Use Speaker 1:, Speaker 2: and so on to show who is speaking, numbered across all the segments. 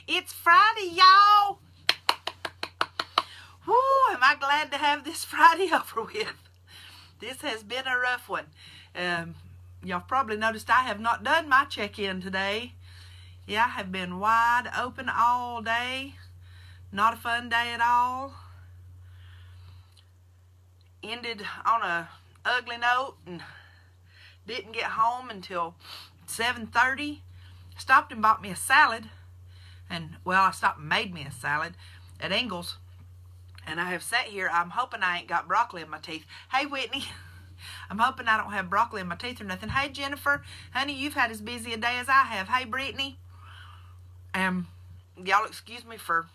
Speaker 1: It's Friday, y'all. Woo, am I glad to have this Friday over with. This has been a rough one. Y'all probably noticed I have not done my check-in today. Yeah, I have been wide open all day. Not a fun day at all. Ended on a ugly note and didn't get home until 7:30. Stopped and bought me a salad. And, well, I stopped and made me a salad at Ingles. And I have sat here. I'm hoping I ain't got broccoli in my teeth. Hey, Whitney. I'm hoping I don't have broccoli in my teeth or nothing. Hey, Jennifer. Honey, you've had as busy a day as I have. Hey, Brittany. Y'all excuse me for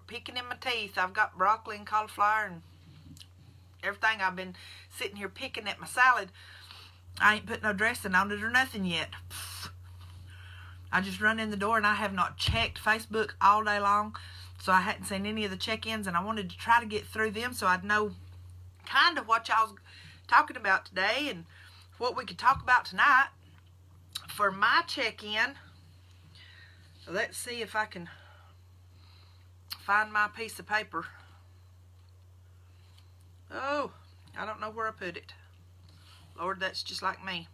Speaker 1: picking in my teeth. I've got broccoli and cauliflower and everything. I've been sitting here picking at my salad. I ain't put no dressing on it or nothing yet. I just run in the door and I have not checked Facebook all day long. So I hadn't seen any of the check-ins, and I wanted to try to get through them so I'd know kind of what y'all's talking about today and what we could talk about tonight. For my check-in, let's see if I can find my piece of paper. Oh, I don't know where I put it. Lord, that's just like me.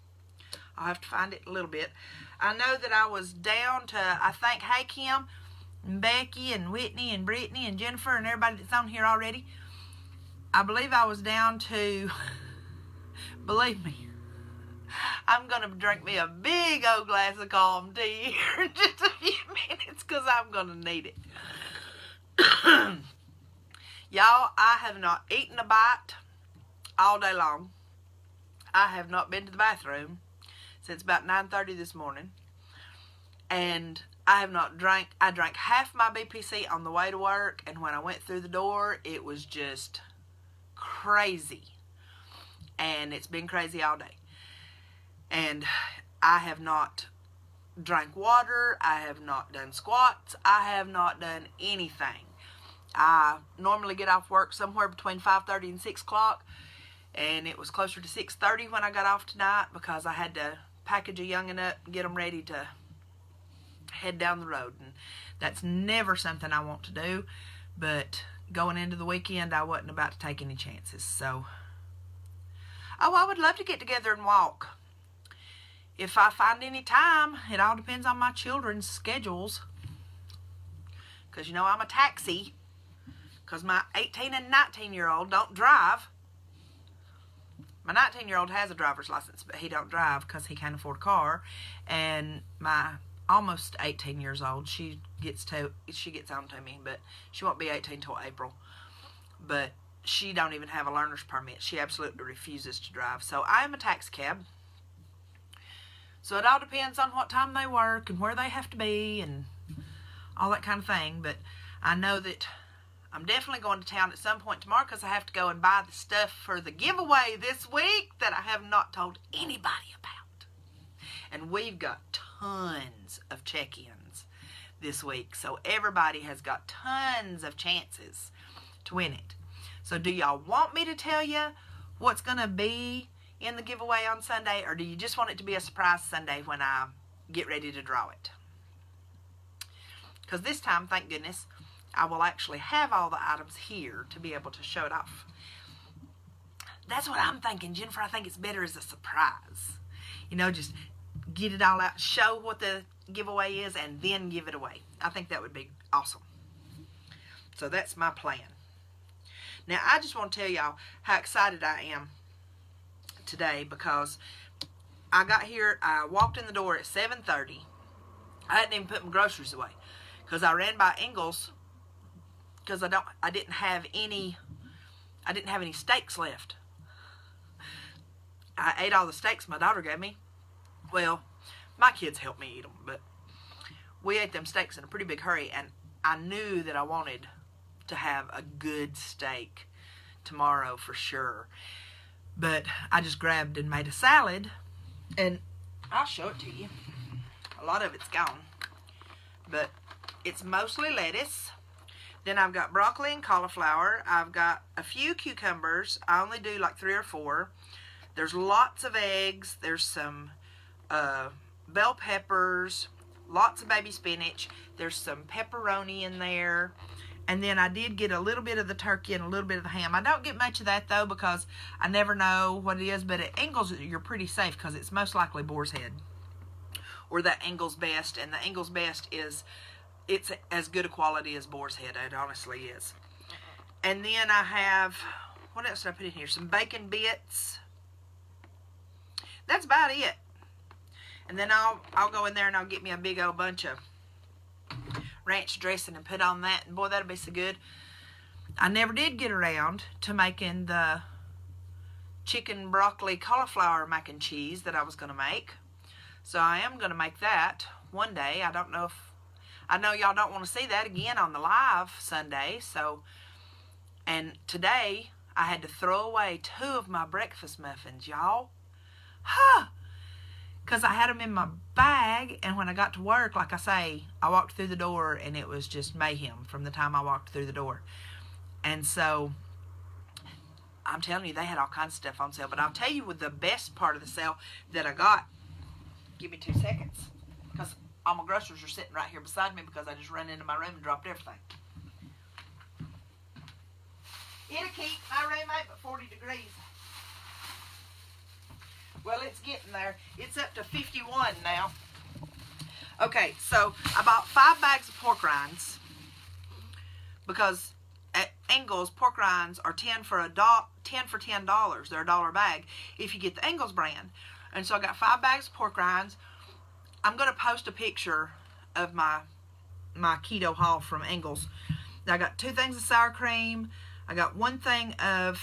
Speaker 1: I'll have to find it a little bit. I know that I was down to, I think, hey, Kim, and Becky, and Whitney, and Brittany, and Jennifer, and everybody that's on here already. I believe I was down to, believe me, I'm going to drink me a big old glass of calm tea here in just a few minutes because I'm going to need it. Y'all, I have not eaten a bite all day long. I have not been to the bathroom since about 9:30 this morning. And I have not drank. I drank half my BPC on the way to work. And when I went through the door, it was just crazy. And it's been crazy all day. And I have not drank water. I have not done squats. I have not done anything. I normally get off work somewhere between 5:30 and 6 o'clock. And it was closer to 6:30 when I got off tonight because I had to package a youngin' up and get them ready to head down the road. And that's never something I want to do. But going into the weekend, I wasn't about to take any chances. So, oh, I would love to get together and walk. If I find any time, it all depends on my children's schedules. Because, you know, I'm a taxi. Because my 18 and 19-year-old don't drive. My 19-year-old has a driver's license, but he don't drive because he can't afford a car. And my almost 18 years old, she gets on to me, but she won't be 18 till April. But she don't even have a learner's permit. She absolutely refuses to drive. So I am a taxi cab. So it all depends on what time they work and where they have to be and all that kind of thing. But I know that I'm definitely going to town at some point tomorrow because I have to go and buy the stuff for the giveaway this week that I have not told anybody about. And we've got tons of check-ins this week. So everybody has got tons of chances to win it. So do y'all want me to tell you what's going to be in the giveaway on Sunday, or do you just want it to be a surprise Sunday when I get ready to draw it? Because this time, thank goodness, I will actually have all the items here to be able to show it off. That's what I'm thinking, Jennifer. I think it's better as a surprise. You know, just get it all out, show what the giveaway is, and then give it away. I think that would be awesome. So that's my plan. Now, I just want to tell y'all how excited I am today because I got here, I walked in the door at 7:30. I hadn't even put my groceries away because I ran by Ingles because I didn't have any steaks left. I ate all the steaks my daughter gave me. Well, my kids helped me eat them, but we ate them steaks in a pretty big hurry, and I knew that I wanted to have a good steak tomorrow for sure. But I just grabbed and made a salad, and I'll show it to you. A lot of it's gone, but it's mostly lettuce. Then I've got broccoli and cauliflower. I've got a few cucumbers. I only do like 3 or 4. There's lots of eggs. There's some bell peppers, lots of baby spinach. There's some pepperoni in there. And then I did get a little bit of the turkey and a little bit of the ham. I don't get much of that, though, because I never know what it is. But at Ingles, you're pretty safe because it's most likely boar's head or the Ingles Best. And the Ingles Best it's as good a quality as boar's head. It honestly is. And then I have, what else did I put in here? Some bacon bits. That's about it. And then I'll go in there and I'll get me a big old bunch of ranch dressing and put on that, and boy, that'll be so good. I never did get around to making the chicken broccoli cauliflower mac and cheese that I was going to make, so I am going to make that one day. I know y'all don't want to see that again on the live Sunday, so, and today I had to throw away 2 of my breakfast muffins, y'all. Because I had them in my bag, and when I got to work, like I say, I walked through the door, and it was just mayhem from the time I walked through the door. And so, I'm telling you, they had all kinds of stuff on sale. But I'll tell you what the best part of the sale that I got. Give me 2 seconds. Because all my groceries are sitting right here beside me because I just ran into my room and dropped everything. It'll keep my room at 40 degrees. Well, it's getting there. It's up to 51 now. Okay, so I bought 5 bags of pork rinds because at Ingles, pork rinds are 10 for $10. They're $1 a bag if you get the Ingles brand. And so I got 5 bags of pork rinds. I'm going to post a picture of my keto haul from Ingles. I got 2 things of sour cream. I got 1 thing of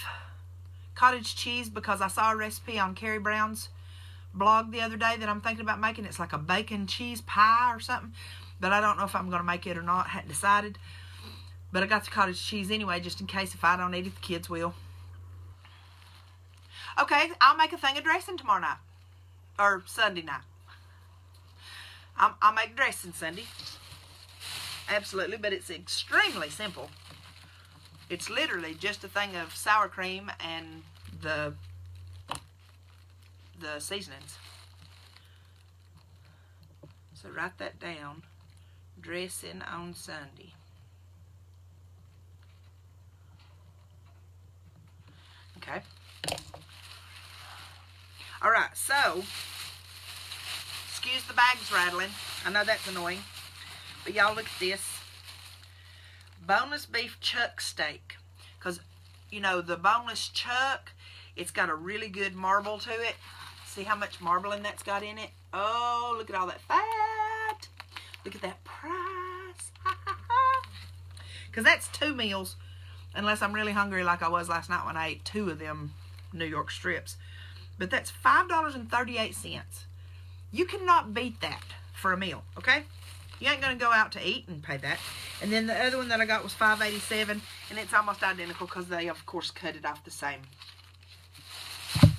Speaker 1: cottage cheese because I saw a recipe on Carrie Brown's blog the other day that I'm thinking about making. It's like a bacon cheese pie or something, but I don't know if I'm going to make it or not. I hadn't decided, but I got the cottage cheese anyway just in case if I don't eat it, the kids will. Okay, I'll make a thing of dressing tomorrow night or Sunday night. I'll make dressing Sunday, absolutely, but it's extremely simple. It's literally just a thing of sour cream and the seasonings. So write that down. Dressing on Sunday. Okay. Alright, so, excuse the bags rattling. I know that's annoying. But y'all look at this. Boneless beef chuck steak, because you know the boneless chuck, it's got a really good marble to it. See how much marbling that's got in it? Oh, look at all that fat. Look at that price. Because that's 2 meals, unless I'm really hungry like I was last night when I ate 2 of them New York strips. But that's $5.38. You cannot beat that for a meal, okay? You ain't going to go out to eat and pay that. And then the other one that I got was $5.87, and it's almost identical because they, of course, cut it off the same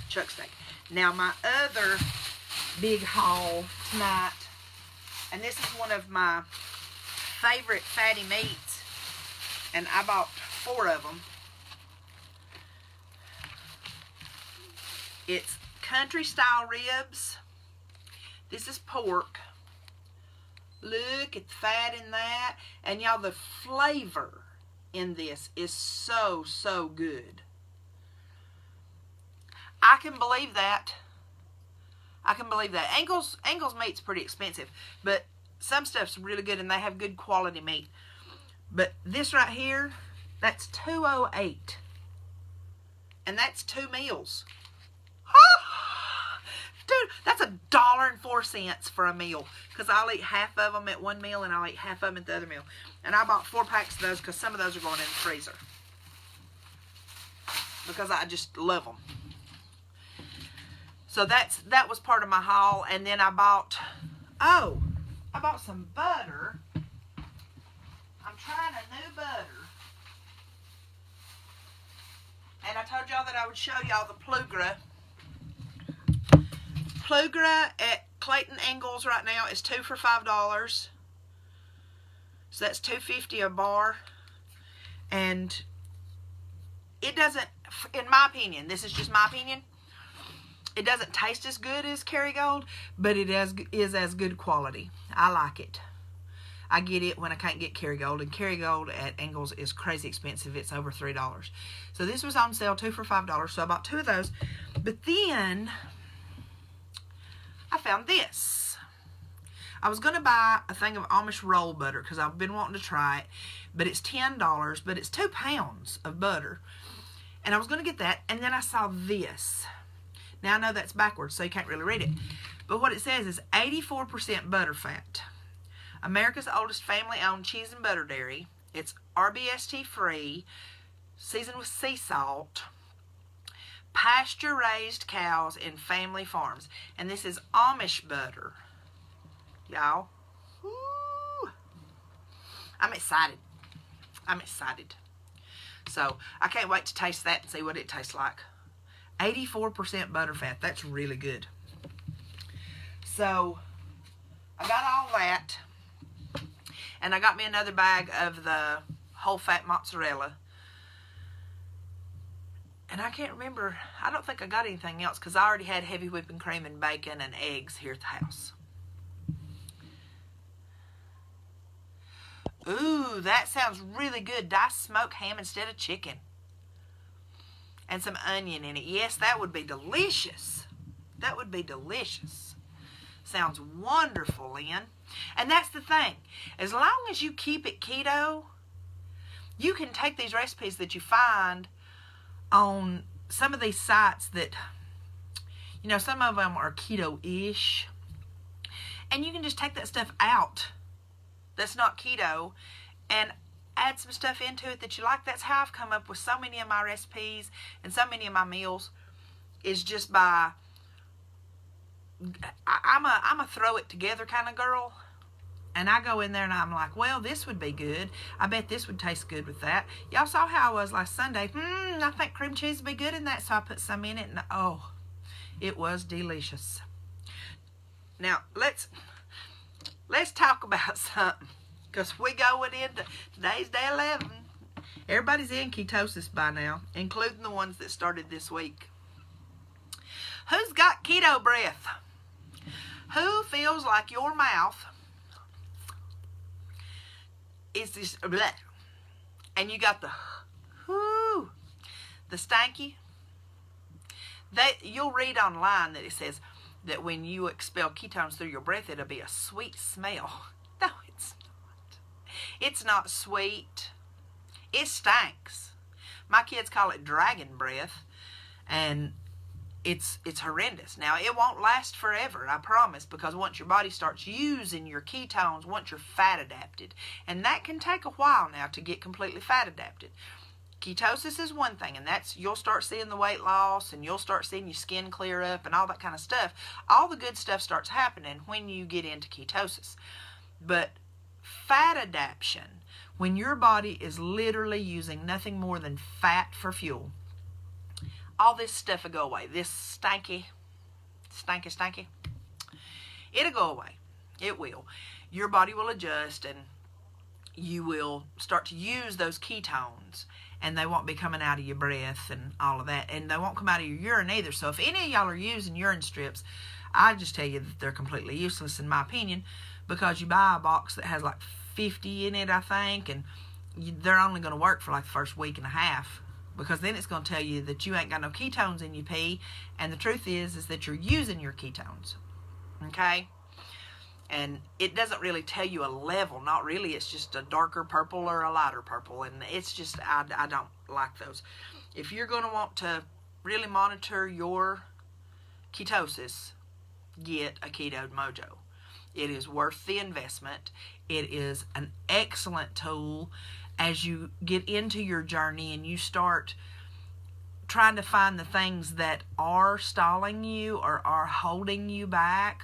Speaker 1: chuck steak. Now, my other big haul tonight, and this is one of my favorite fatty meats, and I bought 4 of them. It's country-style ribs. This is pork. Look at the fat in that. And y'all, the flavor in this is so, so good. I can believe that. I can believe that. Ingles meat's pretty expensive, but some stuff's really good and they have good quality meat. But this right here, that's $2.08. And that's 2 meals. Dude, that's $1.04 for a meal. Because I'll eat half of them at one meal and I'll eat half of them at the other meal. And I bought 4 packs of those because some of those are going in the freezer. Because I just love them. So that was part of my haul. And then I bought some butter. I'm trying a new butter. And I told y'all that I would show y'all the Plugra. Plugra at Clayton Ingles right now is 2 for $5. So that's $2.50 a bar. And it doesn't, in my opinion, this is just my opinion, It doesn't taste as good as Kerrygold, but it is as good quality. I like it. I get it when I can't get Kerrygold, and Kerrygold at Ingles is crazy expensive. It's over $3. So this was on sale, 2 for $5, so I bought 2 of those. But then I found this. I was going to buy a thing of Amish roll butter because I've been wanting to try it, but it's $10, but it's 2 pounds of butter. And I was going to get that, and then I saw this. Now I know that's backwards, so you can't really read it. But what it says is 84% butter fat. America's oldest family-owned cheese and butter dairy. It's RBST-free, seasoned with sea salt, pasture-raised cows in family farms. And this is Amish butter. Y'all. I'm excited. I'm excited. So, I can't wait to taste that and see what it tastes like. 84% butter fat. That's really good. So, I got all that. And I got me another bag of the whole fat mozzarella. And I can't remember. I don't think I got anything else because I already had heavy whipping cream and bacon and eggs here at the house. Ooh, that sounds really good. Diced smoked ham instead of chicken. And some onion in it. Yes, that would be delicious. That would be delicious. Sounds wonderful, Lynn. And that's the thing. As long as you keep it keto, you can take these recipes that you find on some of these sites that, you know, some of them are keto-ish. And you can just take that stuff out that's not keto and add some stuff into it that you like. That's how I've come up with so many of my recipes and so many of my meals, is just by, I'm a throw it together kind of girl. And I go in there and I'm like, well, this would be good. I bet this would taste good with that. Y'all saw how I was last Sunday. I think cream cheese would be good in that, so I put some in it, and oh, it was delicious. Now, let's talk about something, because we going into today's day 11. Everybody's in ketosis by now, including the ones that started this week. Who's got keto breath? Who feels like your mouth is this bleh, and you got the whoo, the stanky? You'll read online that it says that when you expel ketones through your breath, it'll be a sweet smell. No, it's not. It's not sweet. It stinks. My kids call it dragon breath, and it's horrendous. Now, it won't last forever, I promise, because once your body starts using your ketones, once you're fat adapted, and that can take a while now to get completely fat adapted. Ketosis is one thing, and that's, you'll start seeing the weight loss, and you'll start seeing your skin clear up and all that kind of stuff. All the good stuff starts happening when you get into ketosis. But fat adaptation, when your body is literally using nothing more than fat for fuel, all this stuff will go away. This stanky, it'll go away. It will. Your body will adjust, and you will start to use those ketones, and they won't be coming out of your breath and all of that, and they won't come out of your urine either. So if any of y'all are using urine strips, I just tell you that they're completely useless in my opinion, because you buy a box that has like 50 in it, I think, and they're only going to work for like the first week and a half, because then it's going to tell you that you ain't got no ketones in your pee, and the truth is that you're using your ketones, okay? And it doesn't really tell you a level, not really. It's just a darker purple or a lighter purple, and it's just, I don't like those. If you're going to want to really monitor your ketosis, get a Keto Mojo. It is worth the investment. It is an excellent tool as you get into your journey and you start trying to find the things that are stalling you or are holding you back,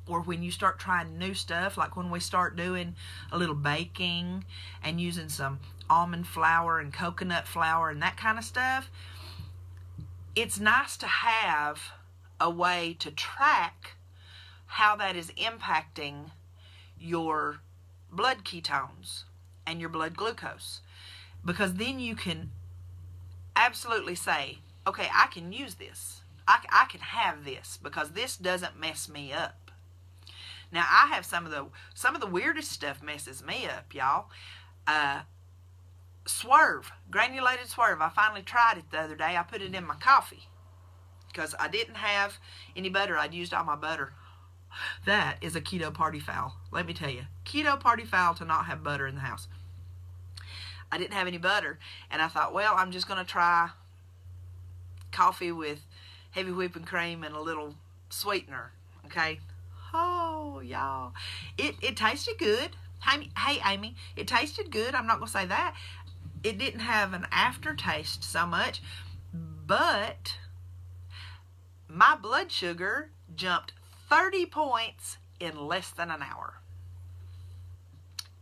Speaker 1: or when you start trying new stuff, like when we start doing a little baking and using some almond flour and coconut flour and that kind of stuff. It's nice to have a way to track how that is impacting your blood ketones and your blood glucose, because then you can absolutely say, okay, I can use this. I can have this because this doesn't mess me up. Now, I have some of the weirdest stuff messes me up, y'all. Swerve, granulated swerve. I finally tried it the other day. I put it in my coffee because I didn't have any butter. I'd used all my butter. That is a keto party foul. Let me tell you, keto party foul to not have butter in the house. I didn't have any butter, and I thought, well, I'm just going to try coffee with heavy whipping cream and a little sweetener, okay? Oh, y'all. It tasted good. Hey, Amy, it tasted good. I'm not going to say that. It didn't have an aftertaste so much, but my blood sugar jumped 30 points in less than an hour.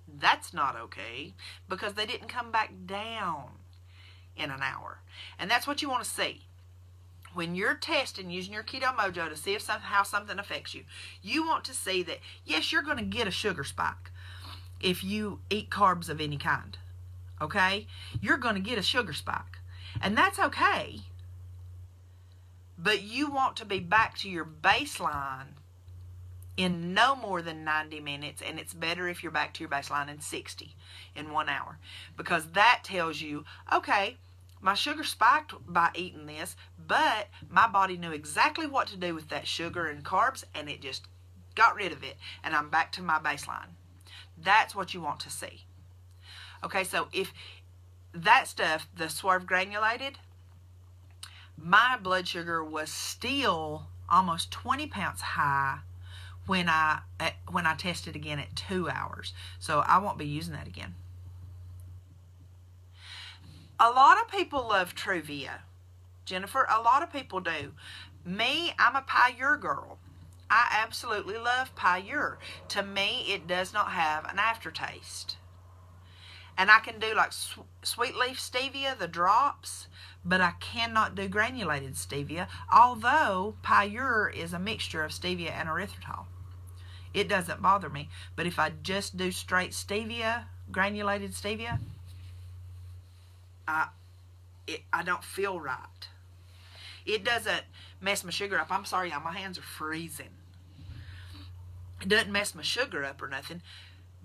Speaker 1: That's not okay because they didn't come back down in an hour. And that's what you want to see. When you're testing using your Keto Mojo to see if how something affects you, you want to see that, yes, you're going to get a sugar spike if you eat carbs of any kind. Okay? You're going to get a sugar spike. And that's okay. But you want to be back to your baseline in no more than 90 minutes, and it's better if you're back to your baseline in 60 in 1 hour, because that tells you, okay, my sugar spiked by eating this, but my body knew exactly what to do with that sugar and carbs, and it just got rid of it, and I'm back to my baseline. That's what you want to see. Okay, so if that stuff, the swerve granulated, my blood sugar was still almost 20 pounds high when I tested again at 2 hours. So I won't be using that again. A lot of people love Truvia. Jennifer, a lot of people do. Me, I'm a Pure girl. I absolutely love Pure. To me, it does not have an aftertaste. And I can do like sweet leaf stevia, the drops, but I cannot do granulated stevia, although Pure is a mixture of stevia and erythritol. It doesn't bother me. But if I just do straight stevia, granulated stevia, I don't feel right. It doesn't mess my sugar up. I'm sorry, y'all, my hands are freezing. It doesn't mess my sugar up or nothing,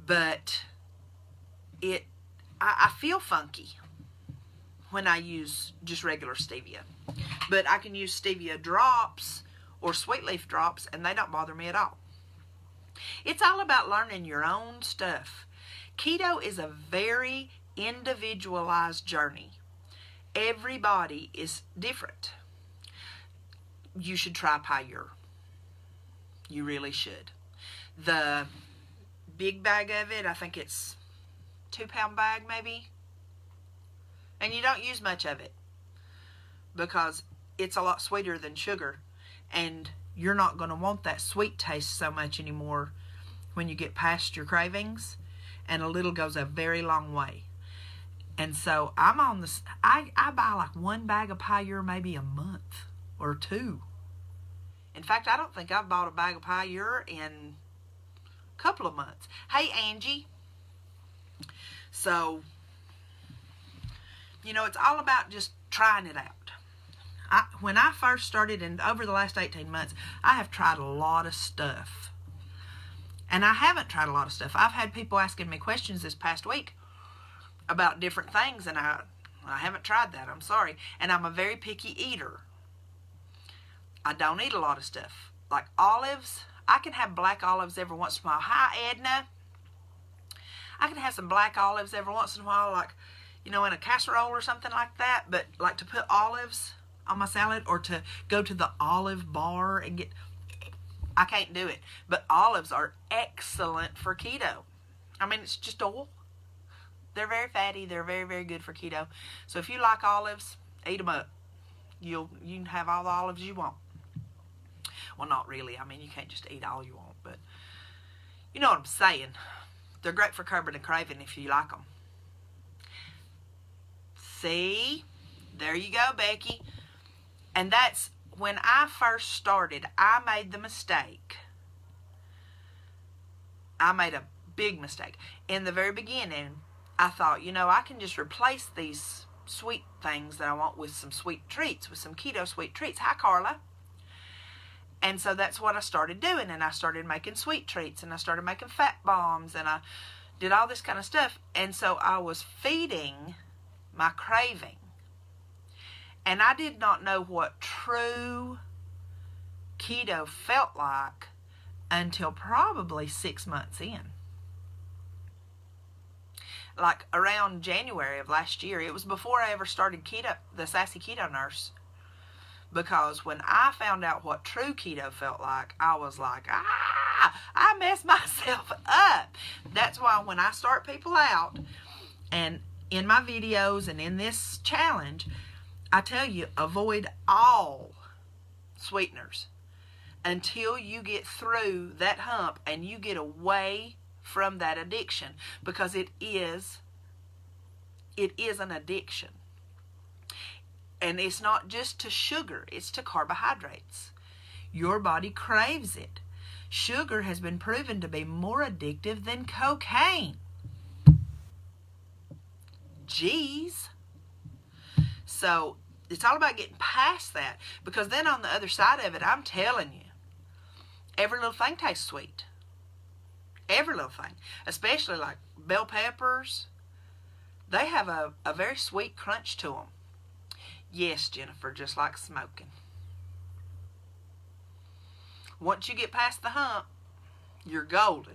Speaker 1: but I feel funky when I use just regular stevia. But I can use stevia drops or sweet leaf drops, and they don't bother me at all. It's all about learning your own stuff. Keto is a very individualized journey. Everybody is different. You should try Pure. You really should. The big bag of it, I think it's 2-pound bag maybe. And you don't use much of it because it's a lot sweeter than sugar, and you're not going to want that sweet taste so much anymore when you get past your cravings, and a little goes a very long way. And so I'm on this, I buy like 1 bag of Pure maybe a month or 2. In fact, I don't think I've bought a bag of Pure in a couple of months. Hey, Angie. So, you know, it's all about just trying it out. When I first started, and over the last 18 months, I have tried a lot of stuff. And I haven't tried a lot of stuff. I've had people asking me questions this past week about different things, and I haven't tried that. I'm sorry. And I'm a very picky eater. I don't eat a lot of stuff. Like olives, I can have black olives every once in a while. Hi, Edna. I can have some black olives every once in a while, like, you know, in a casserole or something like that. But like to put olives on my salad, or to go to the olive bar and get, I can't do it. But olives are excellent for keto. I mean, it's just oil. They're very fatty. They're very, very good for keto. So if you like olives, eat them up. You can have all the olives you want. Well, not really. I mean, you can't just eat all you want, but you know what I'm saying. They're great for curbing and craving if you like them. See? There you go, Becky. And that's when I first started, I made the mistake. I made a big mistake. In the very beginning, I thought, you know, I can just replace these sweet things that I want with some sweet treats, with some keto sweet treats. Hi, Carla. And so that's what I started doing. And I started making sweet treats, and I started making fat bombs, and I did all this kind of stuff. And so I was feeding my craving. And I did not know what true keto felt like until probably 6 months in. Like around January of last year. It was before I ever started keto, the Sassy Keto Nurse. Because when I found out what true keto felt like, I was like, I messed myself up. That's why when I start people out, and in my videos and in this challenge, I tell you, avoid all sweeteners until you get through that hump and you get away from that addiction, because it is an addiction. And it's not just to sugar, it's to carbohydrates. Your body craves it. Sugar has been proven to be more addictive than cocaine. Jeez. So it's all about getting past that, because then on the other side of it, I'm telling you, every little thing tastes sweet. Every little thing. Especially like bell peppers. They have a very sweet crunch to them. Yes, Jennifer, just like smoking. Once you get past the hump, you're golden.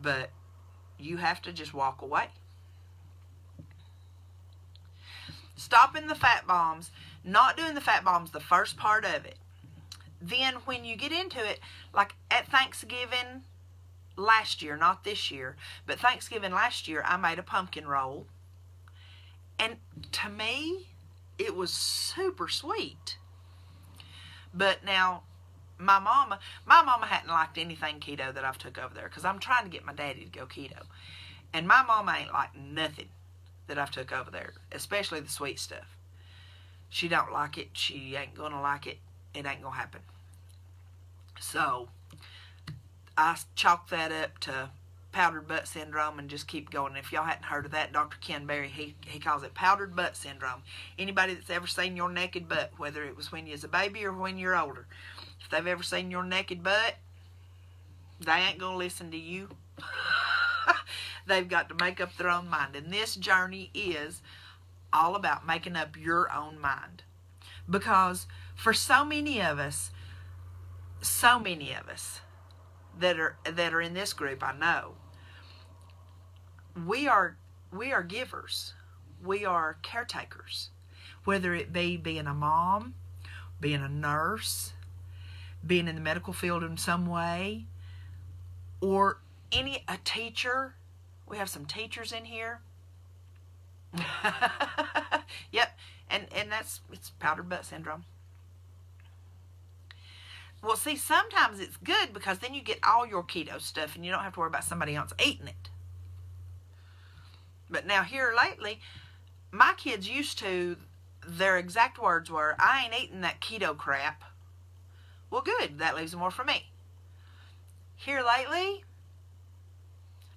Speaker 1: But you have to just walk away. Stopping the fat bombs, not doing the fat bombs, the first part of it. Then when you get into it, like at Thanksgiving last year, not this year, but Thanksgiving last year, I made a pumpkin roll. And to me, it was super sweet. But now, my mama hadn't liked anything keto that I've took over there, because I'm trying to get my daddy to go keto. And my mama ain't like nothing that I've took over there, especially the sweet stuff. She don't like it. She ain't going to like it. It ain't going to happen. So, I chalk that up to powdered butt syndrome and just keep going. If y'all hadn't heard of that, Dr. Ken Berry, he calls it powdered butt syndrome. Anybody that's ever seen your naked butt, whether it was when you was a baby or when you're older, if they've ever seen your naked butt, they ain't going to listen to you. They've got to make up their own mind. And this journey is all about making up your own mind. Because for so many of us that are in this group, I know, we are givers. We are caretakers. Whether it be being a mom, being a nurse, being in the medical field in some way, or a teacher. We have some teachers in here. Yep, and it's powdered butt syndrome. Well, see, sometimes it's good, because then you get all your keto stuff and you don't have to worry about somebody else eating it. But now here lately, my kids used to, their exact words were, I ain't eating that keto crap. Well, good. That leaves more for me. Here lately,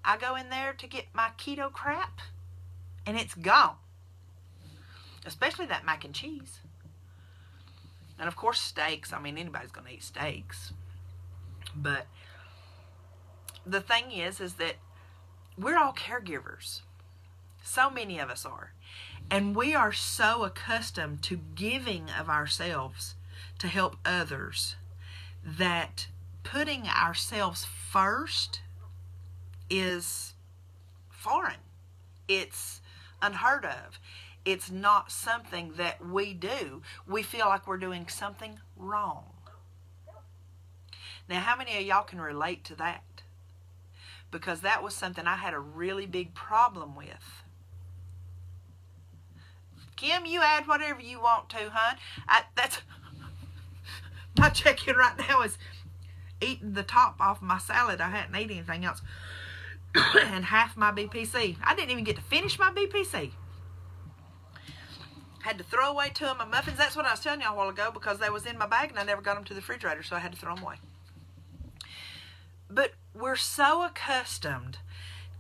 Speaker 1: I go in there to get my keto crap, and it's gone. Especially that mac and cheese. And of course steaks. I mean, anybody's going to eat steaks. But the thing is that we're all caregivers. So many of us are. And we are so accustomed to giving of ourselves to help others that putting ourselves first is foreign. It's unheard of. It's not something that we do. We feel like we're doing something wrong. Now, how many of y'all can relate to that? Because that was something I had a really big problem with. Kim, you add whatever you want to, hon. That's my check-in right now is eating the top off my salad. I hadn't ate anything else. And half my BPC. I didn't even get to finish my BPC. Had to throw away 2 of my muffins. That's what I was telling you a while ago, because they was in my bag and I never got them to the refrigerator, so I had to throw them away. But we're so accustomed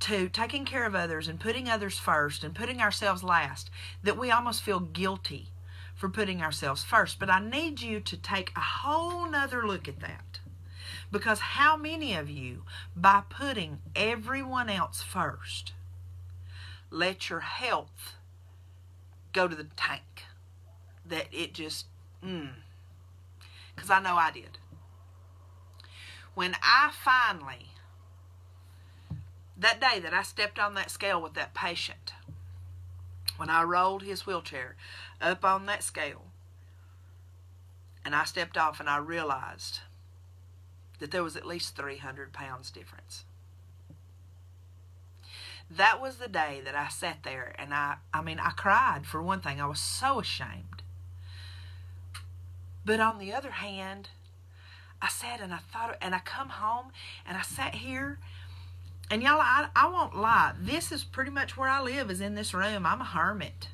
Speaker 1: to taking care of others and putting others first and putting ourselves last that we almost feel guilty for putting ourselves first. But I need you to take a whole nother look at that. Because how many of you, by putting everyone else first, let your health go to the tank? That it just, because I know I did. When I finally, that day that I stepped on that scale with that patient, when I rolled his wheelchair up on that scale, and I stepped off and I realized that there was at least 300 pounds difference. That was the day that I sat there and I cried. For one thing, I was so ashamed. But on the other hand, I sat and I thought, and I come home and I sat here, and y'all, I won't lie, this is pretty much where I live, is in this room. I'm a hermit.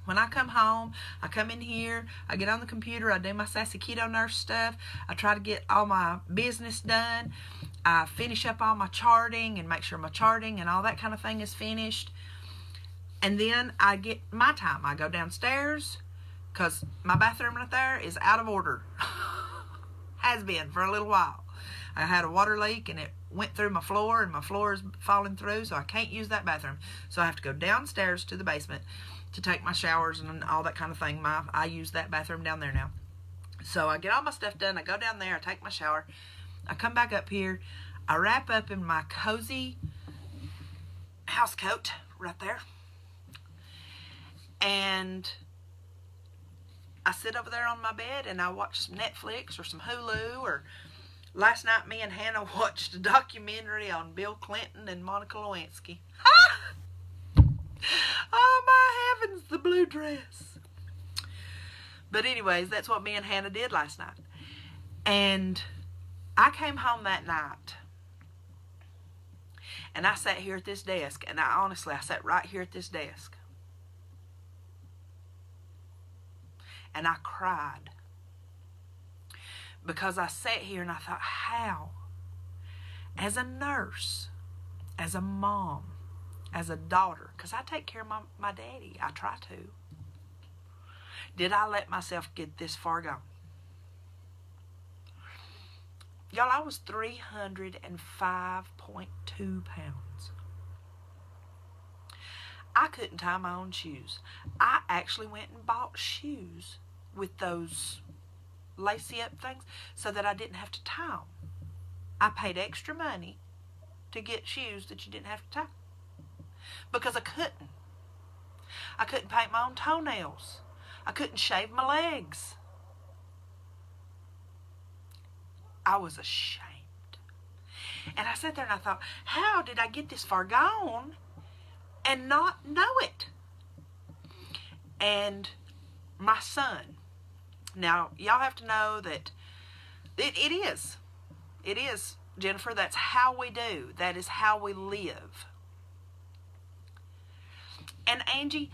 Speaker 1: When I come home, I come in here, I get on the computer, I do my Sassy Keto Nurse stuff, I try to get all my business done, I finish up all my charting and make sure my charting and all that kind of thing is finished, and then I get my time. I go downstairs, because my bathroom right there is out of order. Has been for a little while. I had a water leak and it went through my floor, and my floor is falling through, so I can't use that bathroom. So I have to go downstairs to the basement to take my showers and all that kind of thing. I use that bathroom down there now. So I get all my stuff done. I go down there. I take my shower. I come back up here. I wrap up in my cozy house coat right there. And I sit over there on my bed and I watch some Netflix or some Hulu. Or last night me and Hannah watched a documentary on Bill Clinton and Monica Lewinsky. Oh my heavens, the blue dress. But anyways, that's what me and Hannah did last night. And I came home that night and I sat here at this desk, and I sat right here at this desk. And I cried. Because I sat here and I thought, how? As a nurse, as a mom, as a daughter, because I take care of my daddy. I try to. Did I let myself get this far gone? Y'all, I was 305.2 pounds. I couldn't tie my own shoes. I actually went and bought shoes with those lacy up things so that I didn't have to tie them. I paid extra money to get shoes that you didn't have to tie. Because I couldn't. I couldn't paint my own toenails. I couldn't shave my legs. I was ashamed. And I sat there and I thought, how did I get this far gone and not know it? And my son. Now, y'all have to know that it is, Jennifer, that's how we do. That is how we live. And Angie,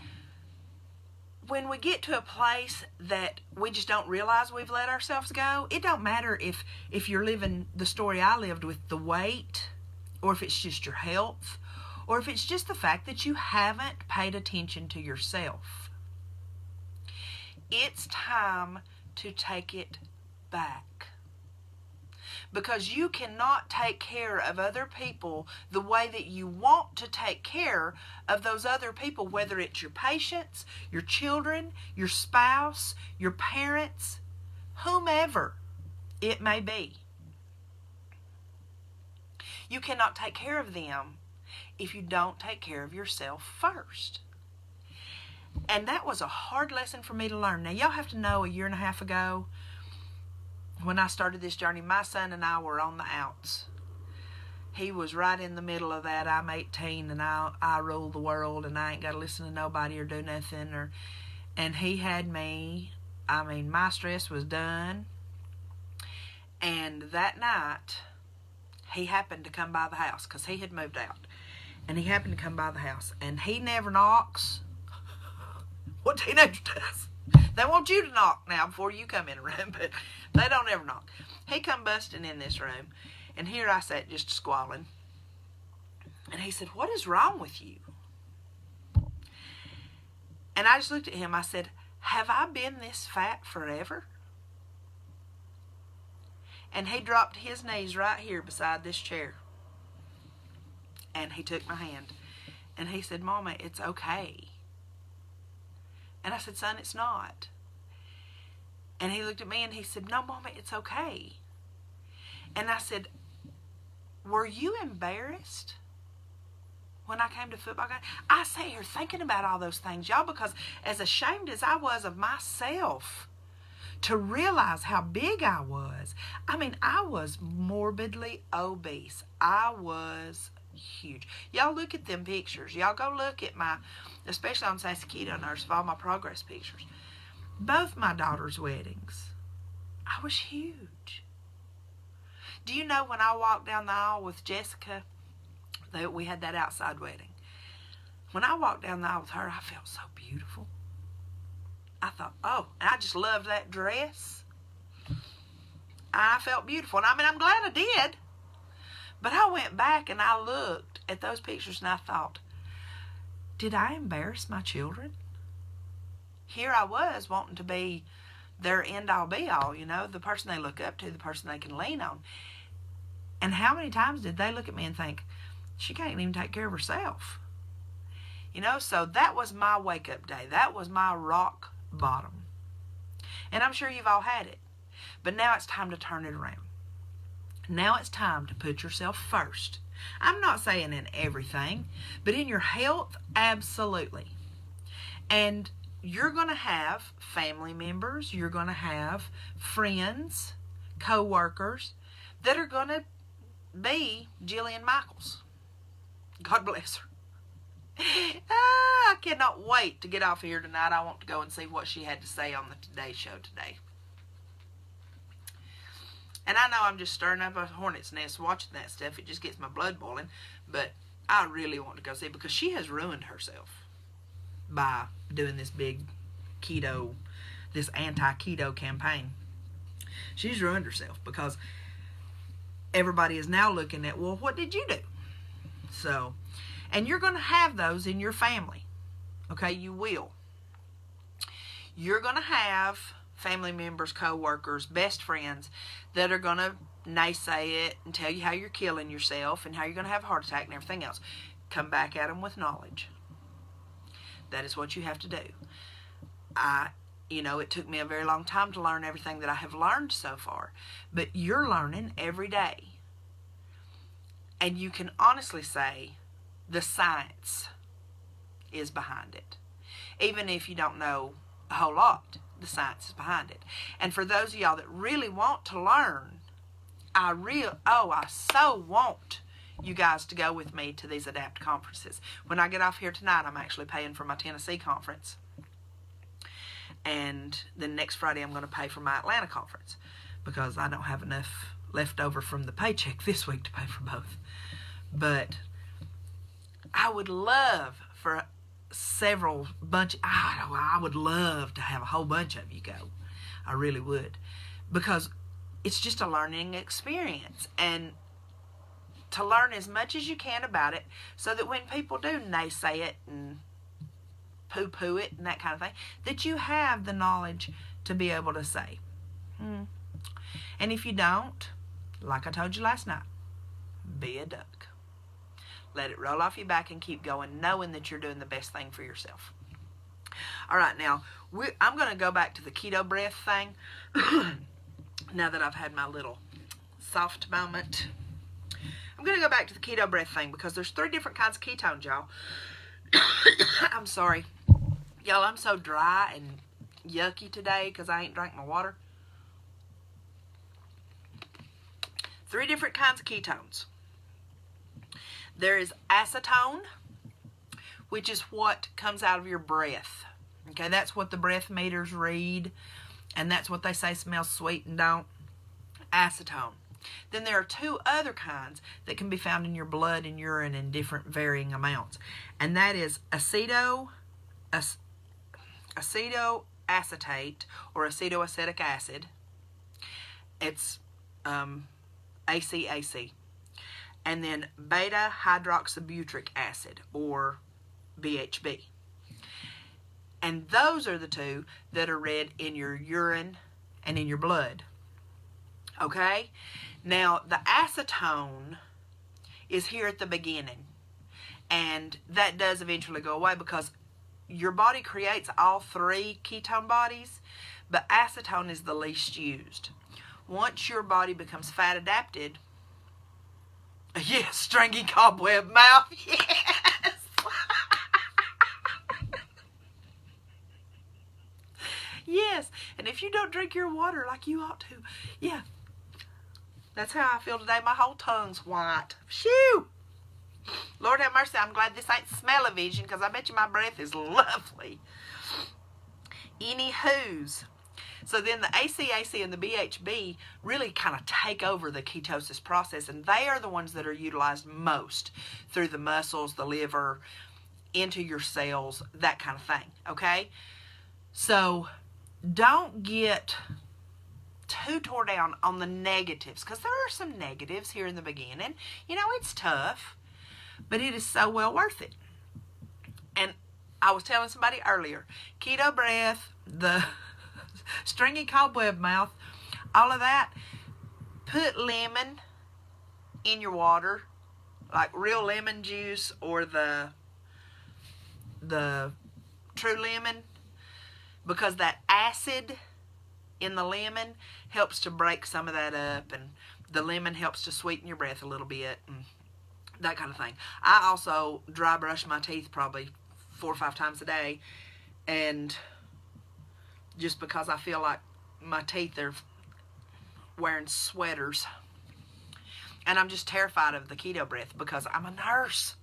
Speaker 1: when we get to a place that we just don't realize we've let ourselves go, it don't matter if you're living the story I lived with the weight, or if it's just your health, or if it's just the fact that you haven't paid attention to yourself. It's time to take it back. Because you cannot take care of other people the way that you want to take care of those other people, whether it's your patients, your children, your spouse, your parents, whomever it may be. You cannot take care of them if you don't take care of yourself first. And that was a hard lesson for me to learn. Now, y'all have to know, a year and a half ago, when I started this journey, my son and I were on the outs. He was right in the middle of that. I'm 18 and I rule the world and I ain't got to listen to nobody or do nothing. And he had me. I mean, my stress was done. And that night, he happened to come by the house because he had moved out. And he happened to come by the house. And he never knocks. What teenager does? They want you to knock now before you come in a room, but they don't ever knock. He come busting in this room, and here I sat just squalling. And he said, "What is wrong with you?" And I just looked at him. I said, have I been this fat forever? And he dropped his knees right here beside this chair. And he took my hand. And he said, Mama, it's okay. And I said, son, it's not. And he looked at me and he said, no, Mama, it's okay. And I said, were you embarrassed when I came to football game? I sat here thinking about all those things, y'all, because as ashamed as I was of myself, to realize how big I was. I mean, I was morbidly obese. I was huge. Y'all look at them pictures. Y'all go look at my, especially on Sassy Keto Nurse, of all my progress pictures. Both my daughter's weddings, I was huge. Do you know when I walked down the aisle with Jessica, that we had that outside wedding. When I walked down the aisle with her, I felt so beautiful. I thought, oh, and I just loved that dress. I felt beautiful. And I mean, I'm glad I did. But I went back and I looked at those pictures and I thought, did I embarrass my children? Here I was wanting to be their end-all be-all, you know, the person they look up to, the person they can lean on. And how many times did they look at me and think, she can't even take care of herself? You know, so that was my wake-up day. That was my rock bottom. And I'm sure you've all had it. But now it's time to turn it around. Now it's time to put yourself first. I'm not saying in everything, but in your health, absolutely. And you're going to have family members, you're going to have friends, co-workers that are going to be Jillian Michaels. God bless her. I cannot wait to get off here tonight. I want to go and see what she had to say on the Today Show today. And I know I'm just stirring up a hornet's nest watching that stuff. It just gets my blood boiling. But I really want to go see, because she has ruined herself by doing this big keto, this anti-keto campaign. She's ruined herself because everybody is now looking at, well, what did you do? So, and you're going to have those in your family. Okay, you will. You're going to have family members, co-workers, best friends that are going to naysay it and tell you how you're killing yourself and how you're going to have a heart attack and everything else. Come back at them with knowledge. That is what you have to do. It took me a very long time to learn everything that I have learned so far. But you're learning every day. And you can honestly say the science is behind it. Even if you don't know a whole lot, the science is behind it. And for those of y'all that really want to learn, I so want you guys to go with me to these ADAPT conferences. When I get off here tonight, I'm actually paying for my Tennessee conference. And then next Friday, I'm going to pay for my Atlanta conference, because I don't have enough left over from the paycheck this week to pay for both. But I would love for I would love to have a whole bunch of you go. I really would. Because it's just a learning experience. And to learn as much as you can about it, so that when people do naysay it and poo-poo it and that kind of thing, that you have the knowledge to be able to say. And if you don't, like I told you last night, be a duck. Let it roll off your back and keep going, knowing that you're doing the best thing for yourself. All right, now, I'm going to go back to the keto breath thing. Now that I've had my little soft moment. I'm going to go back to the keto breath thing, because there's 3 different kinds of ketones, y'all. I'm sorry. Y'all, I'm so dry and yucky today because I ain't drank my water. 3 different kinds of ketones. There is acetone, which is what comes out of your breath. Okay, that's what the breath meters read, and that's what they say smells sweet and don't. Acetone. Then there are 2 other kinds that can be found in your blood and urine in different varying amounts. And that is acetoacetate or acetoacetic acid. It's ACAC. And then beta hydroxybutyric acid, or BHB. And those are the two that are red in your urine and in your blood. Okay? Now, the acetone is here at the beginning. And that does eventually go away because your body creates all three ketone bodies, but acetone is the least used. Once your body becomes fat adapted, yes, stringy cobweb mouth, yes. Yes, and if you don't drink your water like you ought to, yeah, that's how I feel today. My whole tongue's white. Shoo! Lord have mercy, I'm glad this ain't smell-o-vision, because I bet you my breath is lovely. Anywho's. So then the ACAC and the BHB really kind of take over the ketosis process, and they are the ones that are utilized most through the muscles, the liver, into your cells, that kind of thing, okay? So don't get too tore down on the negatives, because there are some negatives here in the beginning. You know, it's tough, but it is so well worth it. And I was telling somebody earlier, keto breath, the stringy cobweb mouth, all of that, put lemon in your water, like real lemon juice or the true lemon, because that acid in the lemon helps to break some of that up, and the lemon helps to sweeten your breath a little bit, and that kind of thing. I also dry brush my teeth probably 4 or 5 times a day, and just because I feel like my teeth are wearing sweaters, and I'm just terrified of the keto breath because I'm a nurse.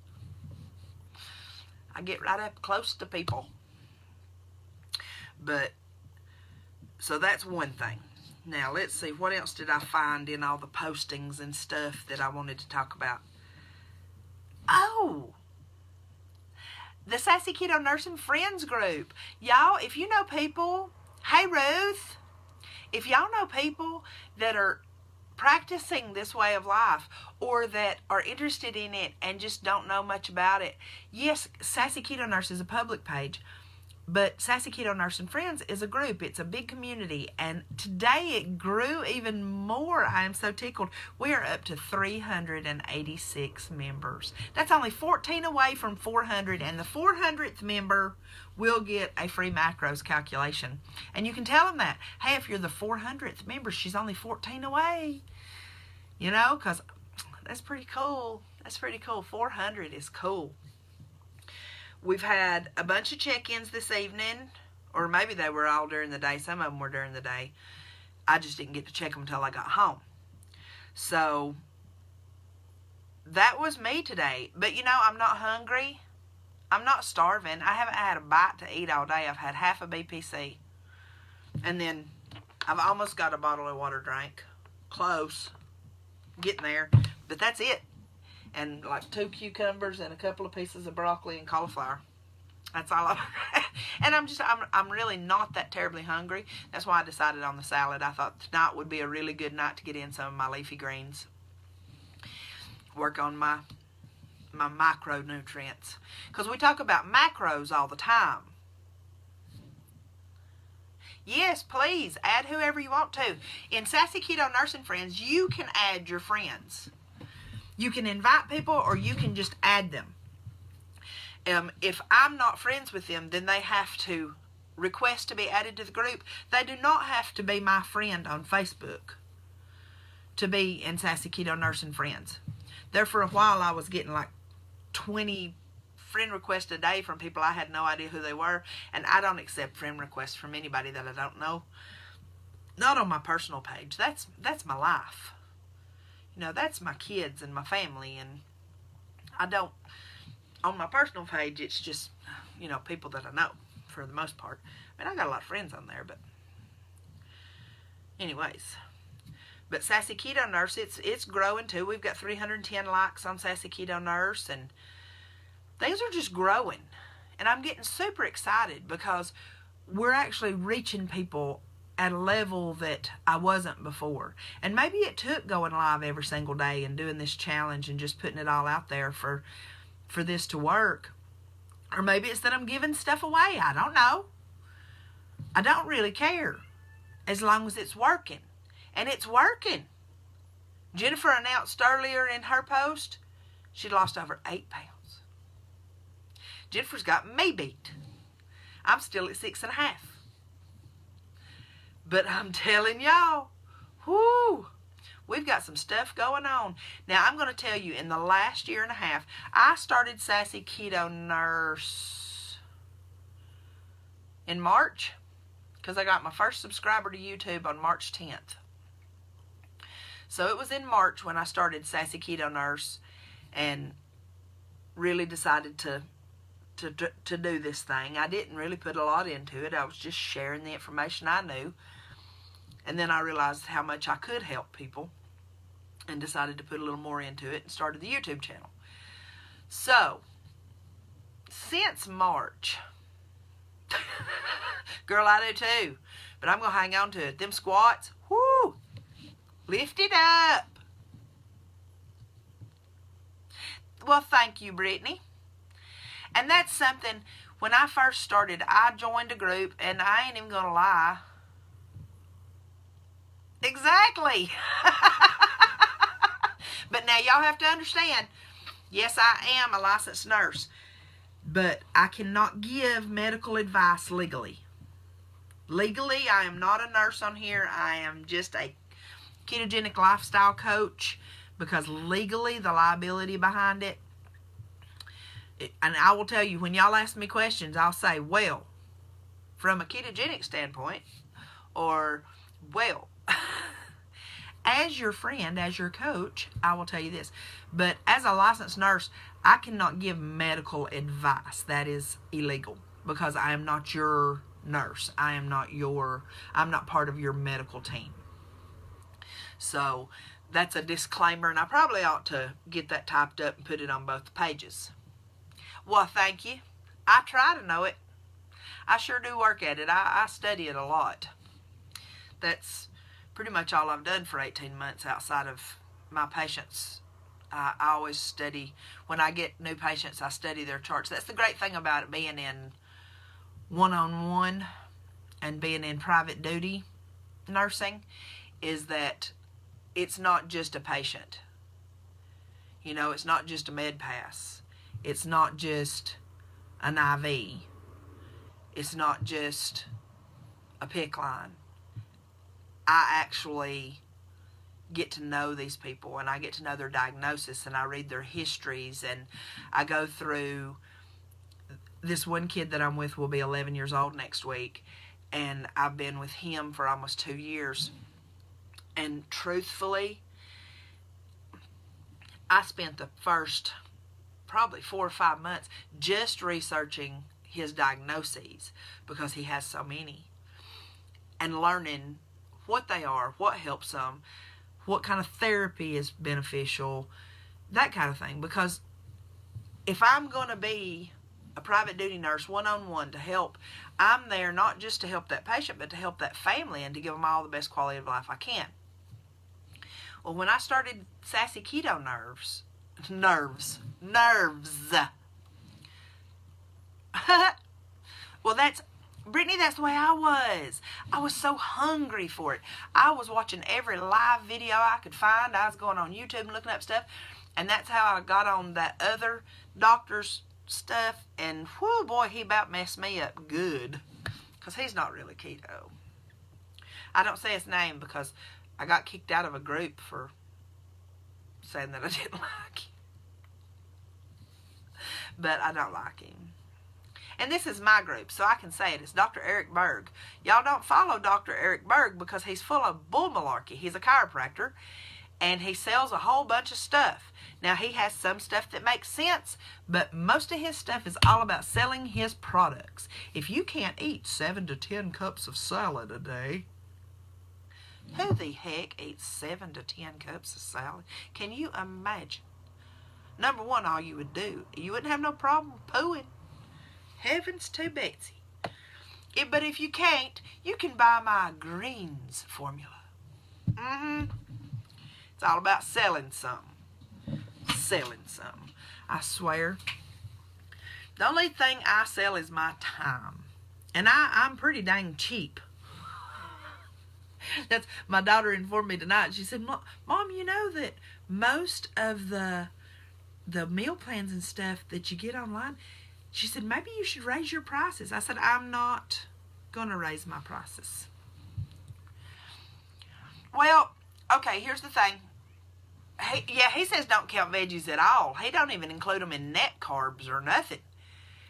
Speaker 1: I get right up close to people. But so that's one thing. Now let's see, what else did I find in all the postings and stuff that I wanted to talk about? Oh, the Sassy Keto Nurse and Friends group. Y'all, if you know people, hey Ruth, if y'all know people that are practicing this way of life or that are interested in it and just don't know much about it, yes, Sassy Keto Nurse is a public page, but Sassy Keto Nurse and Friends is a group. It's a big community, and today it grew even more. I am so tickled. We are up to 386 members. That's only 14 away from 400, and the 400th member will get a free macros calculation. And you can tell them that, hey, if you're the 400th member, she's only 14 away. You know, because that's pretty cool. That's pretty cool. 400 is cool. We've had a bunch of check-ins this evening, or maybe they were all during the day. Some of them were during the day. I just didn't get to check them until I got home. So that was me today. But, you know, I'm not hungry. I'm not starving. I haven't had a bite to eat all day. I've had half a BPC. And then I've almost got a bottle of water drank. Close. Getting there. But that's it. And like 2 cucumbers and a couple of pieces of broccoli and cauliflower. That's all I've had. And I'm really not that terribly hungry. That's why I decided on the salad. I thought tonight would be a really good night to get in some of my leafy greens. Work on my micronutrients. Because we talk about macros all the time. Yes, please, add whoever you want to. In Sassy Keto Nurse and Friends, you can add your friends. You can invite people, or you can just add them. If I'm not friends with them, then they have to request to be added to the group. They do not have to be my friend on Facebook to be in Sassy Keto Nurse and Friends. There for a while, I was getting like 20 friend requests a day from people I had no idea who they were, and I don't accept friend requests from anybody that I don't know. Not on my personal page. That's my life. You know, that's my kids and my family, and I don't, on my personal page, it's just, you know, people that I know, for the most part. I mean, I got a lot of friends on there, but anyways. But Sassy Keto Nurse, it's growing too. We've got 310 likes on Sassy Keto Nurse, and things are just growing. And I'm getting super excited because we're actually reaching people at a level that I wasn't before. And maybe it took going live every single day and doing this challenge and just putting it all out there for this to work. Or maybe it's that I'm giving stuff away. I don't know. I don't really care as long as it's working. And it's working. Jennifer announced earlier in her post she'd lost over 8 pounds. Jennifer's got me beat. I'm still at 6.5. But I'm telling y'all, whoo, we've got some stuff going on. Now, I'm going to tell you, in the last year and a half, I started Sassy Keto Nurse in March, because I got my first subscriber to YouTube on March 10th. So it was in March when I started Sassy Keto Nurse and really decided to do this thing. I didn't really put a lot into it. I was just sharing the information I knew. And then I realized how much I could help people and decided to put a little more into it and started the YouTube channel. So, since March, girl, I do too, but I'm going to hang on to it. Them squats, whoo, lift it up. Well, thank you, Brittany. And that's something, when I first started, I joined a group, and I ain't even going to lie. Exactly. But now y'all have to understand, yes, I am a licensed nurse, but I cannot give medical advice legally. Legally, I am not a nurse on here. I am just a ketogenic lifestyle coach, because legally, the liability behind it, and I will tell you, when y'all ask me questions, I'll say, well, from a ketogenic standpoint, or, well, as your friend, as your coach, I will tell you this. But as a licensed nurse, I cannot give medical advice. That is illegal, because I am not your nurse. I'm not part of your medical team. So that's a disclaimer, and I probably ought to get that typed up and put it on both pages. Well, thank you. I try to know it. I sure do work at it. I study it a lot. That's pretty much all I've done for 18 months outside of my patients. I always study. When I get new patients, I study their charts. That's the great thing about it, being in one-on-one and being in private duty nursing, is that it's not just a patient. You know, it's not just a med pass. It's not just an IV. It's not just a PICC line. I actually get to know these people, and I get to know their diagnosis, and I read their histories, and I go through. This one kid that I'm with will be 11 years old next week, and I've been with him for almost 2 years. And truthfully, I spent the first probably 4 or 5 months just researching his diagnoses, because he has so many, and learning what they are, what helps them, what kind of therapy is beneficial, that kind of thing. Because if I'm going to be a private duty nurse one-on-one to help, I'm there not just to help that patient, but to help that family and to give them all the best quality of life I can. Well, when I started Sassy Keto Nurse, nerves. Well, Brittany, that's the way I was. I was so hungry for it. I was watching every live video I could find. I was going on YouTube and looking up stuff. And that's how I got on that other doctor's stuff. And, whoo, boy, he about messed me up good. Because he's not really keto. I don't say his name because I got kicked out of a group for saying that I didn't like him. But I don't like him. And this is my group, so I can say it. It's Dr. Eric Berg. Y'all don't follow Dr. Eric Berg because he's full of bull malarkey. He's a chiropractor, and he sells a whole bunch of stuff. Now, he has some stuff that makes sense, but most of his stuff is all about selling his products. If you can't eat 7 to 10 cups of salad a day, who the heck eats 7 to 10 cups of salad? Can you imagine? Number one, all you would do, you wouldn't have no problem pooing. Heavens to Betsy. But if you can't, you can buy my greens formula. It's all about selling something. I swear. The only thing I sell is my time. And I'm pretty dang cheap. That's, my daughter informed me tonight. She said, Mom, you know that most of the meal plans and stuff that you get online, she said, maybe you should raise your prices. I said, I'm not going to raise my prices. Well, okay, here's the thing. He says don't count veggies at all. He don't even include them in net carbs or nothing.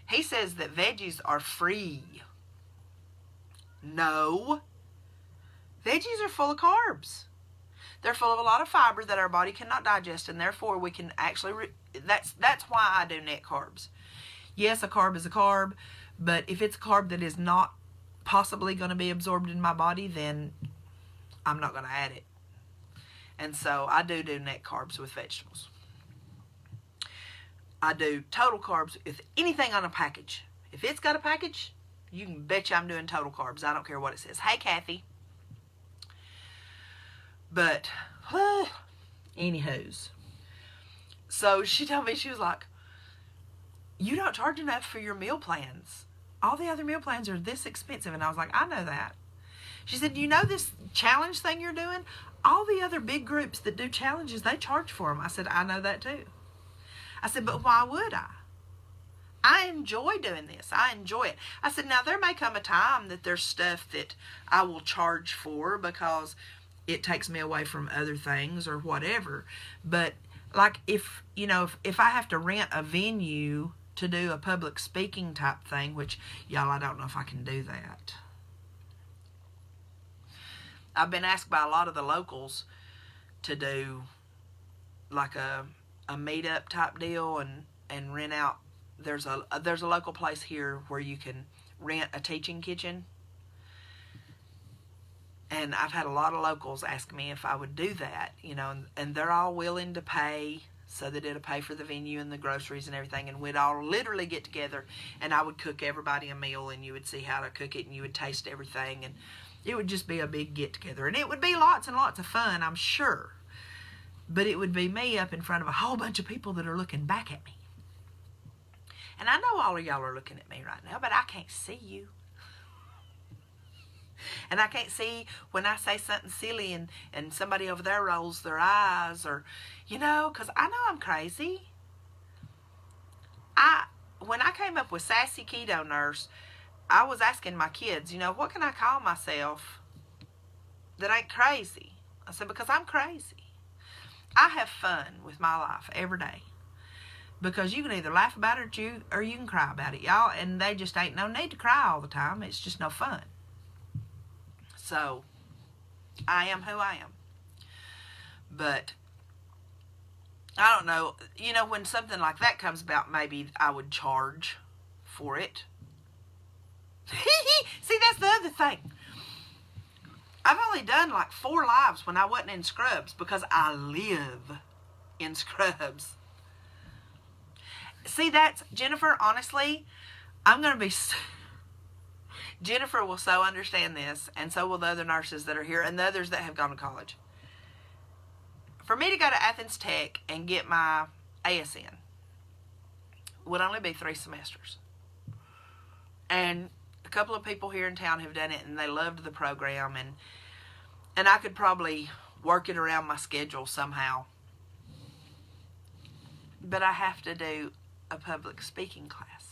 Speaker 1: He says that veggies are free. No. Veggies are full of carbs. They're full of a lot of fiber that our body cannot digest, and therefore we can actually, that's why I do net carbs. Yes, a carb is a carb, but if it's a carb that is not possibly going to be absorbed in my body, then I'm not going to add it. And so I do net carbs with vegetables. I do total carbs with anything on a package. If it's got a package, you can bet you I'm doing total carbs. I don't care what it says. Hey, Kathy. But, anywho's. So she told me, she was like, you don't charge enough for your meal plans. All the other meal plans are this expensive. And I was like, I know that. She said, you know this challenge thing you're doing? All the other big groups that do challenges, they charge for them. I said, I know that too. I said, but why would I? I enjoy doing this. I enjoy it. I said, now there may come a time that there's stuff that I will charge for because it takes me away from other things or whatever. But like if I have to rent a venue to do a public speaking type thing, which y'all, I don't know if I can do that. I've been asked by a lot of the locals to do like a meetup type deal and rent out. There's a local place here where you can rent a teaching kitchen. And I've had a lot of locals ask me if I would do that, and they're all willing to pay so that it'll pay for the venue and the groceries and everything. And we'd all literally get together and I would cook everybody a meal and you would see how to cook it and you would taste everything. And it would just be a big get together. And it would be lots and lots of fun, I'm sure. But it would be me up in front of a whole bunch of people that are looking back at me. And I know all of y'all are looking at me right now, but I can't see you. And I can't see when I say something silly and somebody over there rolls their eyes or, because I know I'm crazy. When I came up with Sassy Keto Nurse, I was asking my kids, what can I call myself that ain't crazy? I said, because I'm crazy. I have fun with my life every day. Because you can either laugh about it or you can cry about it, y'all. And they just ain't no need to cry all the time. It's just no fun. So, I am who I am. But, I don't know. When something like that comes about, maybe I would charge for it. See, that's the other thing. I've only done like 4 lives when I wasn't in scrubs because I live in scrubs. See, that's, Jennifer, honestly, I'm going to be... Jennifer will so understand this, and so will the other nurses that are here and the others that have gone to college. For me to go to Athens Tech and get my ASN would only be 3 semesters. And a couple of people here in town have done it, and they loved the program, and I could probably work it around my schedule somehow. But I have to do a public speaking class.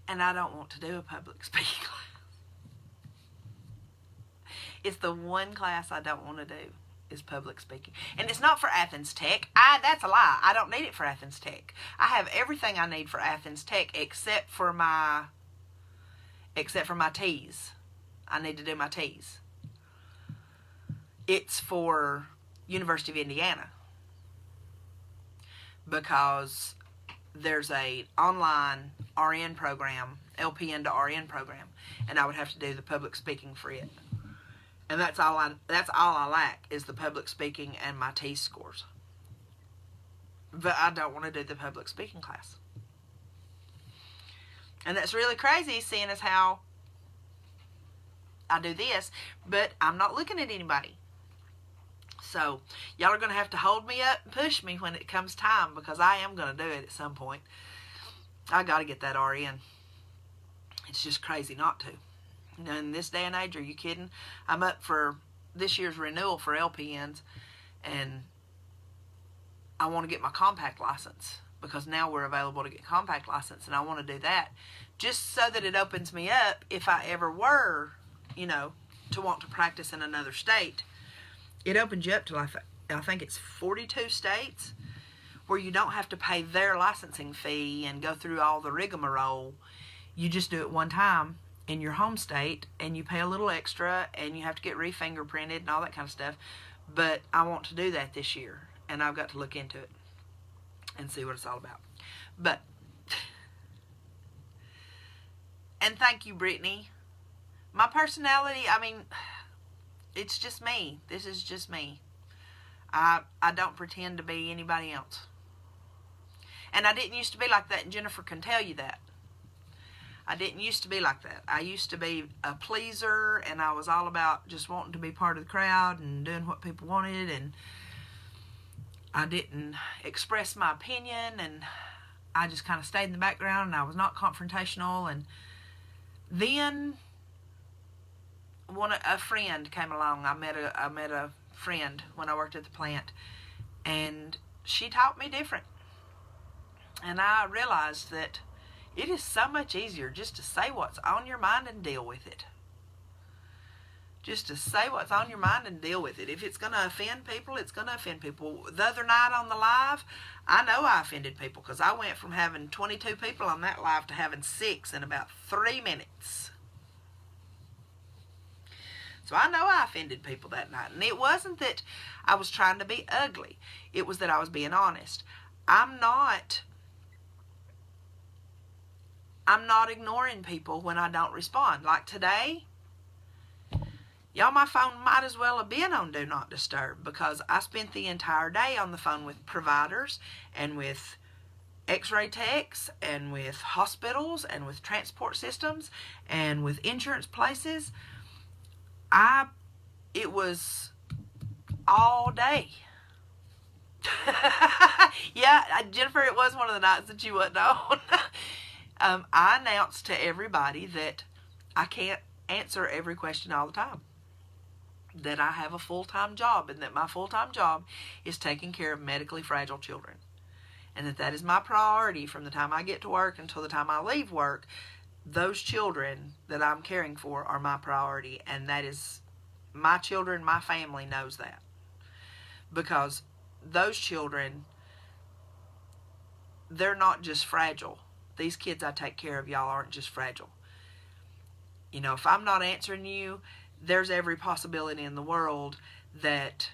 Speaker 1: And I don't want to do a public speaking class. It's the one class I don't want to do is public speaking. And it's not for Athens Tech. That's a lie. I don't need it for Athens Tech. I have everything I need for Athens Tech except for my T's. I need to do my T's. It's for University of Indiana. Because there's a online RN program, LPN to RN program, and I would have to do the public speaking for it. And that's all I lack is the public speaking and my T scores. But I don't want to do the public speaking class. And that's really crazy, seeing as how I do this, but I'm not looking at anybody. So y'all are going to have to hold me up and push me when it comes time, because I am going to do it at some point. I got to get that RN. It's just crazy not to. In this day and age, are you kidding? I'm up for this year's renewal for LPNs, and I want to get my compact license, because now we're available to get compact license, and I want to do that just so that it opens me up if I ever were, to want to practice in another state. It opens you up to, I think it's 42 states where you don't have to pay their licensing fee and go through all the rigmarole. You just do it one time in your home state, and you pay a little extra, and you have to get re-fingerprinted and all that kind of stuff. But I want to do that this year, and I've got to look into it and see what it's all about. But, and thank you, Brittany. My personality, it's just me. This is just me. I don't pretend to be anybody else. And I didn't used to be like that, and Jennifer can tell you that. I didn't used to be like that. I used to be a pleaser, and I was all about just wanting to be part of the crowd and doing what people wanted, and I didn't express my opinion, and I just kind of stayed in the background, and I was not confrontational. And then a friend came along. I met a friend when I worked at the plant, and she taught me different. And I realized that it is so much easier just to say what's on your mind and deal with it. Just to say what's on your mind and deal with it. If it's going to offend people, it's going to offend people. The other night on the live, I know I offended people, because I went from having 22 people on that live to having 6 in about 3 minutes. So I know I offended people that night. And it wasn't that I was trying to be ugly. It was that I was being honest. I'm not ignoring people when I don't respond. Like today, y'all, my phone might as well have been on Do Not Disturb, because I spent the entire day on the phone with providers and with x-ray techs and with hospitals and with transport systems and with insurance places. It was all day. Yeah, Jennifer, it was one of the nights that you wasn't on. I announced to everybody that I can't answer every question all the time. That I have a full-time job, and that my full-time job is taking care of medically fragile children. And that is my priority from the time I get to work until the time I leave work. Those children that I'm caring for are my priority, and that is my children, my family knows that. Because those children, they're not just fragile. These kids I take care of, y'all, aren't just fragile. If I'm not answering you, there's every possibility in the world that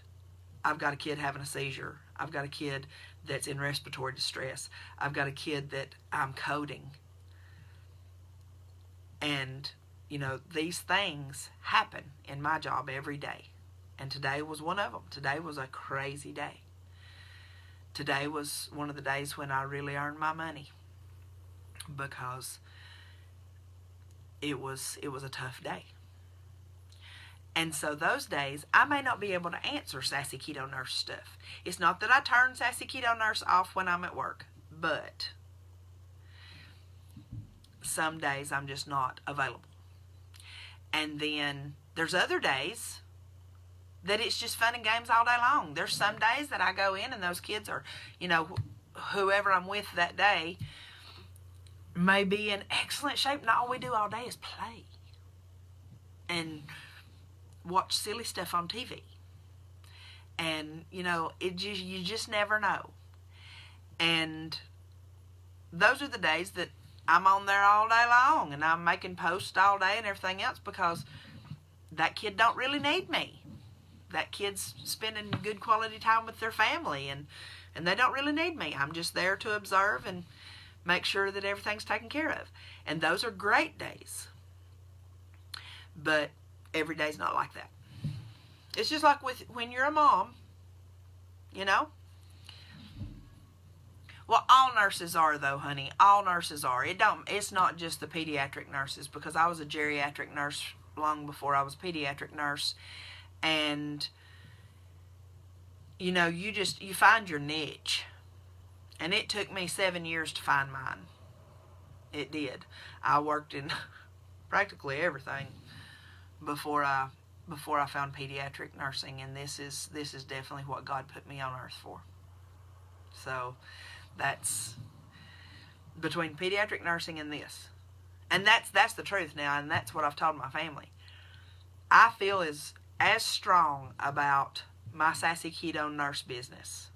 Speaker 1: I've got a kid having a seizure. I've got a kid that's in respiratory distress. I've got a kid that I'm coding. And, these things happen in my job every day. And today was one of them. Today was a crazy day. Today was one of the days when I really earned my money, because it was a tough day. And so those days, I may not be able to answer Sassy Keto Nurse stuff. It's not that I turn Sassy Keto Nurse off when I'm at work, but some days I'm just not available. And then there's other days that it's just fun and games all day long. There's some days that I go in and those kids are, whoever I'm with that day may be in excellent shape, and all we do all day is play and watch silly stuff on TV. And, you just never know. And those are the days that I'm on there all day long, and I'm making posts all day and everything else, because that kid don't really need me. That kid's spending good quality time with their family, and they don't really need me. I'm just there to observe and make sure that everything's taken care of. And those are great days. But every day's not like that. It's just like when you're a mom, Well, all nurses are, though, honey. All nurses are. It's not just the pediatric nurses, because I was a geriatric nurse long before I was a pediatric nurse. And you know, you find your niche. And it took me 7 years to find mine. It did. I worked in practically everything before I found pediatric nursing, and this is definitely what God put me on earth for. So that's between pediatric nursing and this. And that's the truth now, and that's what I've told my family. I feel as strong about my Sassy Keto Nurse business.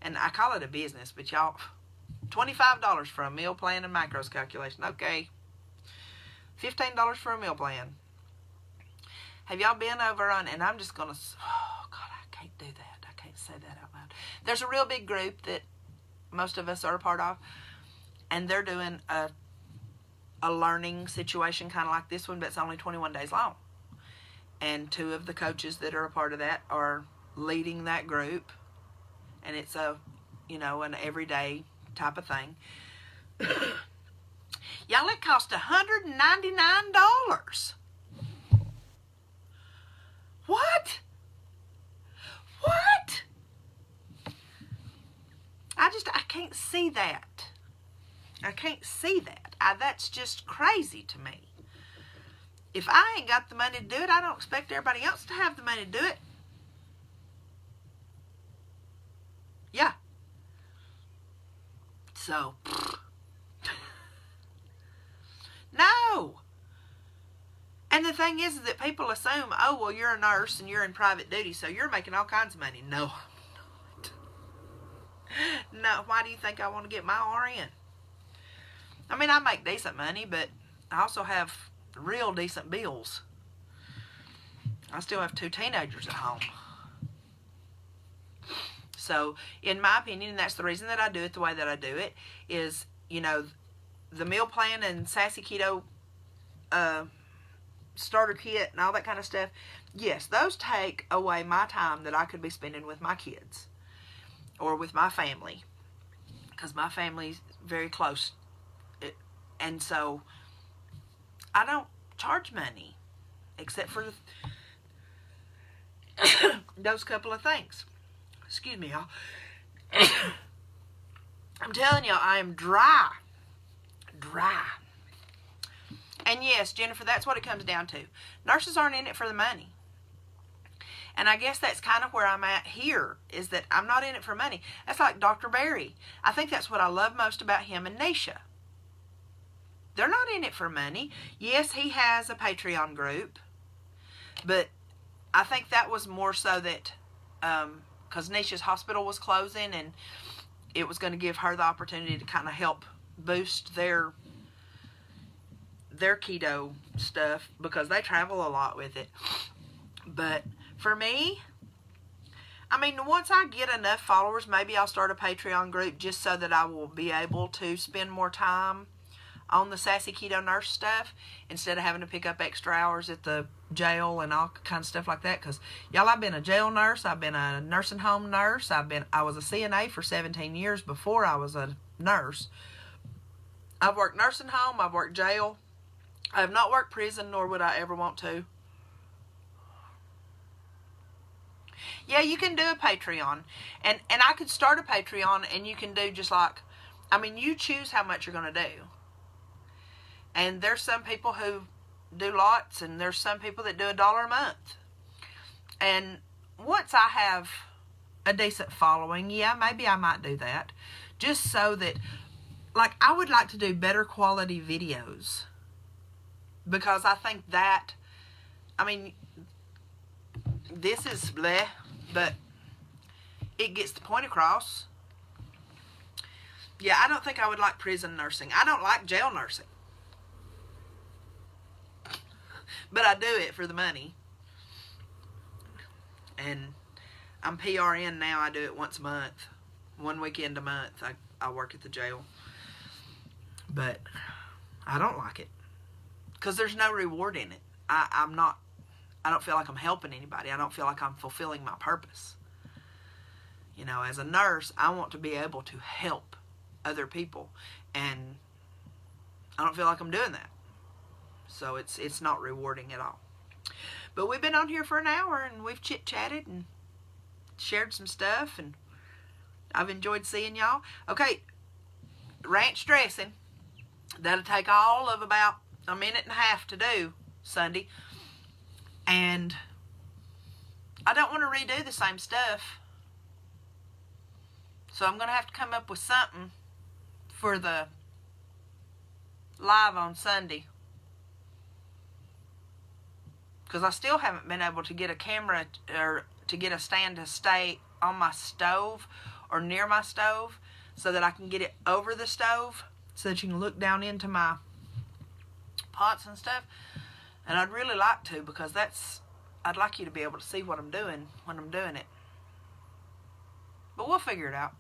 Speaker 1: And I call it a business, but y'all, $25 for a meal plan and macros calculation. Okay. $15 for a meal plan. Have y'all been over on, and I'm just going to, oh God, I can't do that. I can't say that out loud. There's a real big group that most of us are a part of, and they're doing a learning situation kind of like this one, but it's only 21 days long. And 2 of the coaches that are a part of that are leading that group, and it's a, you know, an everyday type of thing. Y'all, it cost $199. What? What? I can't see that. I can't see that. That's just crazy to me. If I ain't got the money to do it, I don't expect everybody else to have the money to do it. Yeah. So, no. And the thing is that people assume, oh, well, you're a nurse and you're in private duty, so you're making all kinds of money. No, I'm not. No, why do you think I want to get my RN? I mean, I make decent money, but I also have real decent bills. I still have 2 teenagers at home. So, in my opinion, and that's the reason that I do it the way that I do it, is, you know, the meal plan and Sassy Keto starter kit and all that kind of stuff. Yes, those take away my time that I could be spending with my kids or with my family, because my family's very close. And so, I don't charge money except for those couple of things. Excuse me, y'all. I'm telling y'all, I am dry. Dry. And yes, Jennifer, that's what it comes down to. Nurses aren't in it for the money. And I guess that's kind of where I'm at here, is that I'm not in it for money. That's like Dr. Berry. I think that's what I love most about him and Nisha. They're not in it for money. Yes, he has a Patreon group, but I think that was more so that, because Nisha's hospital was closing, and it was going to give her the opportunity to kind of help boost their keto stuff, because they travel a lot with it. But for me, I mean, once I get enough followers, maybe I'll start a Patreon group just so that I will be able to spend more time on the Sassy Keto Nurse stuff instead of having to pick up extra hours at the jail and all kinds of stuff like that. Because, y'all, I've been a jail nurse. I've been a nursing home nurse. I was a CNA for 17 years before I was a nurse. I've worked nursing home. I've worked jail. I have not worked prison, nor would I ever want to. Yeah, you can do a Patreon. And I could start a Patreon, and you can do just like, I mean, you choose how much you're going to do. And there's some people who do lots, and there's some people that do $1 a month. And once I have a decent following, yeah, maybe I might do that. Just so that, like, I would like to do better quality videos. Because I think that, I mean, this is bleh, but it gets the point across. Yeah, I don't think I would like prison nursing. I don't like jail nursing. But I do it for the money. And I'm PRN now. I do it once a month. 1 weekend a month. I work at the jail. But I don't like it. Because there's no reward in it. I don't feel like I'm helping anybody. I don't feel like I'm fulfilling my purpose. You know, as a nurse, I want to be able to help other people. And I don't feel like I'm doing that. So it's not rewarding at all. But we've been on here for an hour, and we've chit-chatted, and shared some stuff, and I've enjoyed seeing y'all. Okay, ranch dressing. That'll take all of about a minute and a half to do Sunday. And I don't want to redo the same stuff. So I'm going to have to come up with something for the live on Sunday. Because I still haven't been able to get a camera or to get a stand to stay on my stove or near my stove so that I can get it over the stove so that you can look down into my pots and stuff. And I'd really like to, because I'd like you to be able to see what I'm doing when I'm doing it. But we'll figure it out.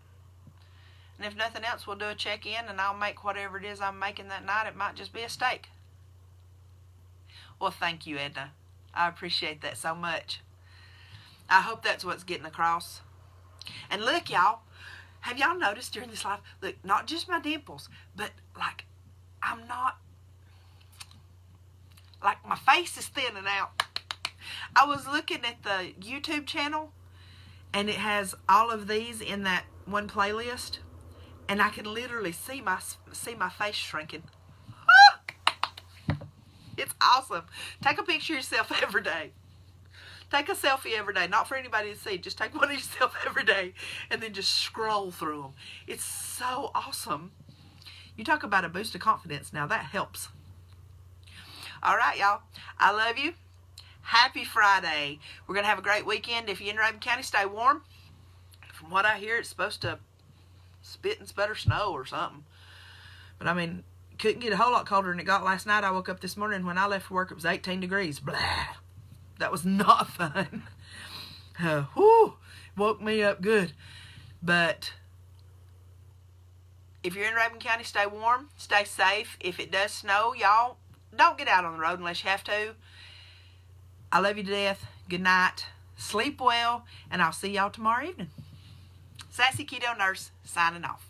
Speaker 1: And if nothing else, we'll do a check-in, and I'll make whatever it is I'm making that night. It might just be a steak. Well, thank you, Edna. I appreciate that so much. I hope that's what's getting across. And look, y'all, have y'all noticed during this live, look, not just my dimples, but like, I'm not, like my face is thinning out. I was looking at the YouTube channel, and it has all of these in that one playlist, and I can literally see my face shrinking. It's awesome. Take a picture of yourself every day. Take a selfie every day. Not for anybody to see. Just take one of yourself every day and then just scroll through them. It's so awesome. You talk about a boost of confidence. Now that helps. All right, y'all. I love you. Happy Friday. We're going to have a great weekend. If you're in Raven County, stay warm. From what I hear, it's supposed to spit and sputter snow or something. But I mean, couldn't get a whole lot colder than it got last night. I woke up this morning. When I left for work, it was 18 degrees. Blah. That was not fun. Whew, woke me up good. But if you're in Raven County, stay warm, stay safe. If it does snow, y'all, don't get out on the road unless you have to. I love you to death. Good night. Sleep well, and I'll see y'all tomorrow evening. Sassy Keto Nurse signing off.